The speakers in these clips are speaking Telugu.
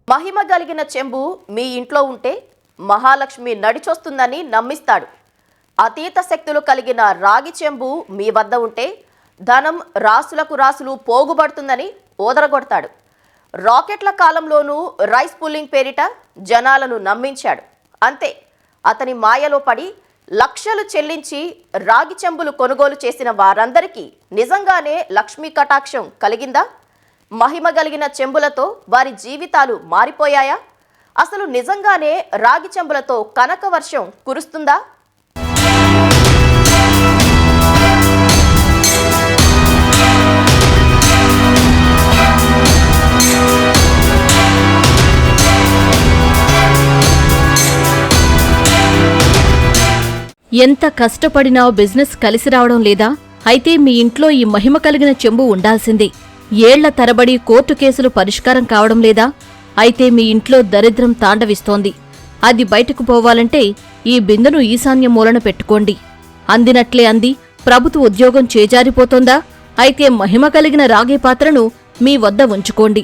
మహిమ కలిగిన చెంబు మీ ఇంట్లో ఉంటే మహాలక్ష్మి నడిచొస్తుందని నమ్మిస్తాడు. అతీత శక్తులు కలిగిన రాగి చెంబు మీ వద్ద ఉంటే ధనం రాసులకు రాసులు పోగుబడుతుందని ఓదరగొడతాడు. రాకెట్ల కాలంలోనూ రైస్ పుల్లింగ్ పేరిట జనాలను నమ్మించాడు. అంతే, అతని మాయలో పడి లక్షలు చెల్లించి రాగి చెంబులు కొనుగోలు చేసిన వారందరికీ నిజంగానే లక్ష్మీ కటాక్షం కలిగిందా? మహిమ కలిగిన చెంబులతో వారి జీవితాలు మారిపోయాయా? అసలు నిజంగానే రాగి చెంబులతో కనక వర్షం కురుస్తుందా? ఎంత కష్టపడినా బిజినెస్ కలిసి రావడం లేదా? అయితే మీ ఇంట్లో ఈ మహిమ కలిగిన చెంబు ఉండాల్సిందే. ఏళ్ల తరబడి కోర్టు కేసులు పరిష్కారం కావడం లేదా? అయితే మీ ఇంట్లో దరిద్రం తాండవిస్తోంది. అది బయటకు పోవాలంటే ఈ బిందెను ఈశాన్య మూలన పెట్టుకోండి. అందినట్లే అంది ప్రభుత్వ ఉద్యోగం చేజారిపోతోందా? అయితే మహిమ కలిగిన రాగి పాత్రను మీ వద్ద ఉంచుకోండి.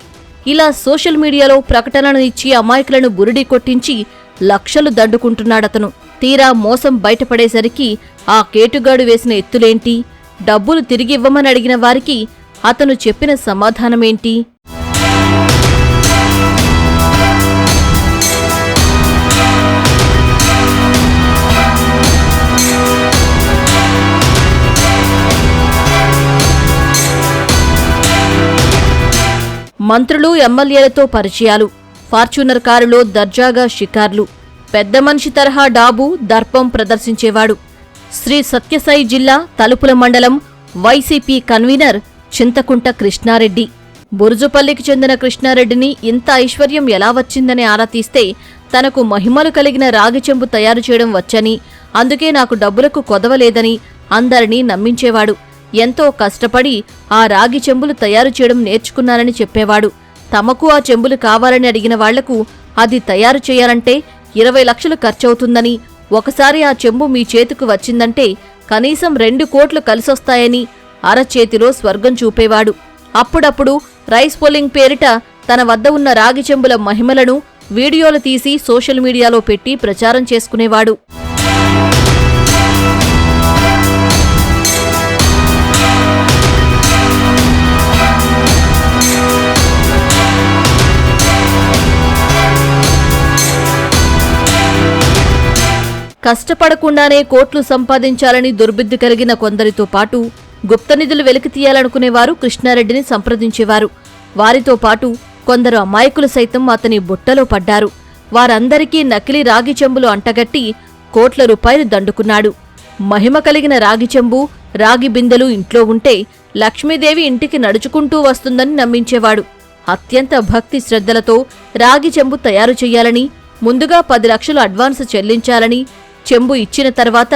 ఇలా సోషల్ మీడియాలో ప్రకటనలు ఇచ్చి అమాయకులను బురిడి కొట్టించి లక్షలు దండుకుంటున్నాడతను. తీరా మోసం బయటపడేసరికి ఆ కేటుగాడు వేసిన ఎత్తులేంటి? డబ్బులు తిరిగివ్వమని అడిగిన వారికి అతను చెప్పిన సమాధానమేంటి? మంత్రులు, ఎమ్మెల్యేలతో పరిచయాలు, ఫార్చ్యూనర్ కారులో దర్జాగా షికార్లు, పెద్ద మనిషి తరహా డాబు, దర్పం ప్రదర్శించేవాడు. శ్రీ సత్యసాయి జిల్లా తలుపుల మండలం వైసీపీ కన్వీనర్ చింతకుంట కృష్ణారెడ్డి. బురుజుపల్లికి చెందిన కృష్ణారెడ్డిని ఇంత ఐశ్వర్యం ఎలా వచ్చిందని ఆరా తీస్తే తనకు మహిమలు కలిగిన రాగి చెంబు తయారు చేయడం వచ్చని, అందుకే నాకు డబ్బులకు కొదవలేదని అందరినీ నమ్మించేవాడు. ఎంతో కష్టపడి ఆ రాగి చెంబులు తయారు చేయడం నేర్చుకున్నానని చెప్పేవాడు. తమకు ఆ చెంబులు కావాలని అడిగిన వాళ్లకు అది తయారు చేయాలంటే 20 లక్షలు ఖర్చవుతుందని, ఒకసారి ఆ చెంబు మీ చేతికి వచ్చిందంటే కనీసం 2 కోట్లు కలిసొస్తాయని అరచేతిలో స్వర్గం చూపేవాడు. అప్పుడప్పుడు రైస్ పుల్లింగ్ పేరిట తన వద్ద ఉన్న రాగి చెంబుల మహిమలను వీడియోలు తీసి సోషల్ మీడియాలో పెట్టి ప్రచారం చేసుకునేవాడు. కష్టపడకుండానే కోట్లు సంపాదించాలని దుర్బుద్ధి కలిగిన కొందరితో పాటు గుప్తనిధులు వెలికితీయాలనుకునేవారు కృష్ణారెడ్డిని సంప్రదించేవారు. వారితో పాటు కొందరు అమాయకులు సైతం అతని బుట్టలో పడ్డారు. వారందరికీ నకిలీ రాగి చెంబులు అంటగట్టి కోట్ల రూపాయలు దండుకున్నాడు. మహిమ కలిగిన రాగి చెంబు, రాగి బిందెలు ఇంట్లో ఉంటే లక్ష్మీదేవి ఇంటికి నడుచుకుంటూ వస్తుందని నమ్మించేవాడు. అత్యంత భక్తి శ్రద్ధలతో రాగి చెంబు తయారు చెయ్యాలని, ముందుగా 10 లక్షలు అడ్వాన్స్ చెల్లించాలని, చెంబు ఇచ్చిన తర్వాత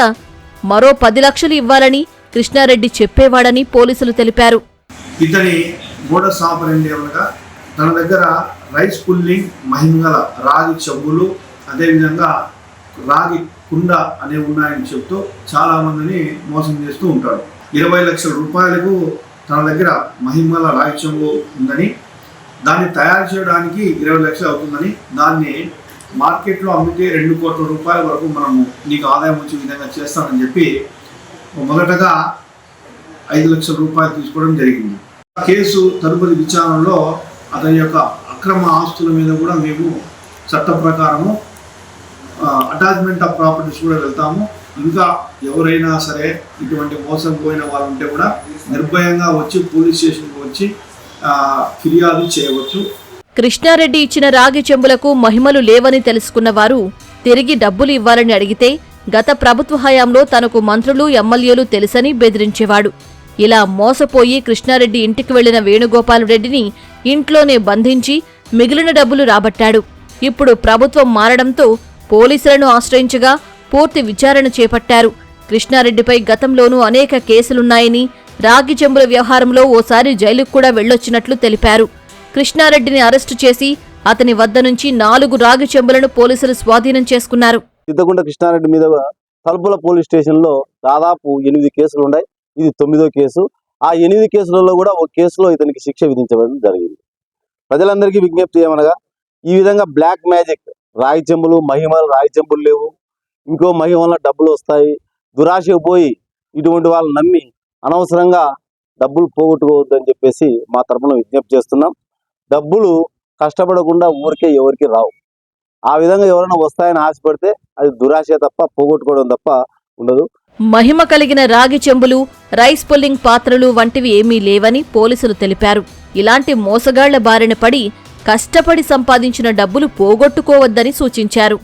మరో 10 లక్షలు ఇవ్వాలని కృష్ణారెడ్డి చెప్పేవాడని పోలీసులు తెలిపారు. ఇతని మోడస్ ఆపరెండి అనగా తన దగ్గర రైస్ పుల్లింగ్, మహిమగల రాగి చెంబులు, అదేవిధంగా రాగి కుండ అనేవి ఉన్నాయని చెప్తూ చాలా మందిని మోసం చేస్తూ ఉంటాడు. 20 లక్షల రూపాయలకు తన దగ్గర మహిమగల రాగి చెంబు ఉందని, దాన్ని తయారు చేయడానికి 20 లక్షలు అవుతుందని, దాన్ని మార్కెట్లో అమ్మితే 2 కోట్ల రూపాయల వరకు మనము నీకు ఆదాయం వచ్చే విధంగా చేస్తామని చెప్పి మొదటగా 5 లక్షల రూపాయలు తీసుకోవడం జరిగింది. కేసు తదుపరి విచారణలో అతని యొక్క అక్రమ ఆస్తుల మీద కూడా మేము చట్ట ప్రకారము అటాచ్మెంట్ ఆఫ్ ప్రాపర్టీస్ కూడా వెళ్తాము. ఇంకా ఎవరైనా సరే ఇటువంటి మోసం పోయిన వాళ్ళు ఉంటే కూడా నిర్భయంగా వచ్చి పోలీస్ స్టేషన్కి వచ్చి ఫిర్యాదు చేయవచ్చు. కృష్ణారెడ్డి ఇచ్చిన రాగి చెంబులకు మహిమలు లేవని తెలుసుకున్న వారు తిరిగి డబ్బులు ఇవ్వాలని అడిగితే గత ప్రభుత్వ హయాంలో తనకు మంత్రులు, ఎమ్మెల్యేలు తెలుసని బెదిరించేవాడు. ఇలా మోసపోయి కృష్ణారెడ్డి ఇంటికి వెళ్లిన వేణుగోపాలరెడ్డిని ఇంట్లోనే బంధించి మిగిలిన డబ్బులు రాబట్టాడు. ఇప్పుడు ప్రభుత్వం మారడంతో పోలీసులను ఆశ్రయించగా పూర్తి విచారణ చేపట్టారు. కృష్ణారెడ్డిపై గతంలోనూ అనేక కేసులున్నాయని, రాగి చెంబుల వ్యవహారంలో ఓసారి జైలుకు కూడా వెళ్లొచ్చినట్లు తెలిపారు. కృష్ణారెడ్డిని అరెస్టు చేసి అతని వద్ద నుంచి 4 రాగి చెంబులను పోలీసులు స్వాధీనం చేసుకున్నారు. చింతకుంట కృష్ణారెడ్డి మీద తలుపుల పోలీస్ స్టేషన్లో దాదాపు 8 కేసులు ఉన్నాయి. ఇది 9వ కేసు. ఆ 8 కేసులలో కూడా ఒక కేసులో ఇతనికి శిక్ష విధించబడడం జరిగింది. ప్రజలందరికీ విజ్ఞప్తి ఏమనగా ఈ విధంగా బ్లాక్ మ్యాజిక్ రాగి చెంబులు మహిమలు రాగి చెంబులు లేవు, ఇంకో మహిమల డబ్బులు వస్తాయి, దురాశకు పోయి ఇటువంటి వాళ్ళని నమ్మి అనవసరంగా డబ్బులు పోగొట్టుకోవద్దు అని చెప్పేసి మా తరపున విజ్ఞప్తి చేస్తున్నాం. డబ్బులు కష్టపడకుండా ఊరికే ఎవరికి రావు. ఆ విధంగా ఎవరైనా వస్తాయని ఆశపడితే అది దురాశ తప్ప పోగొట్టుకోవడం తప్ప ఉండదు. మహిమ కలిగిన రాగి చెంబులు, రైస్ పుల్లింగ్ పాత్రలు వంటివి ఏమీ లేవని పోలీసులు తెలిపారు. ఇలాంటి మోసగాళ్ల బారిన పడి కష్టపడి సంపాదించిన డబ్బులు పోగొట్టుకోవద్దని సూచించారు.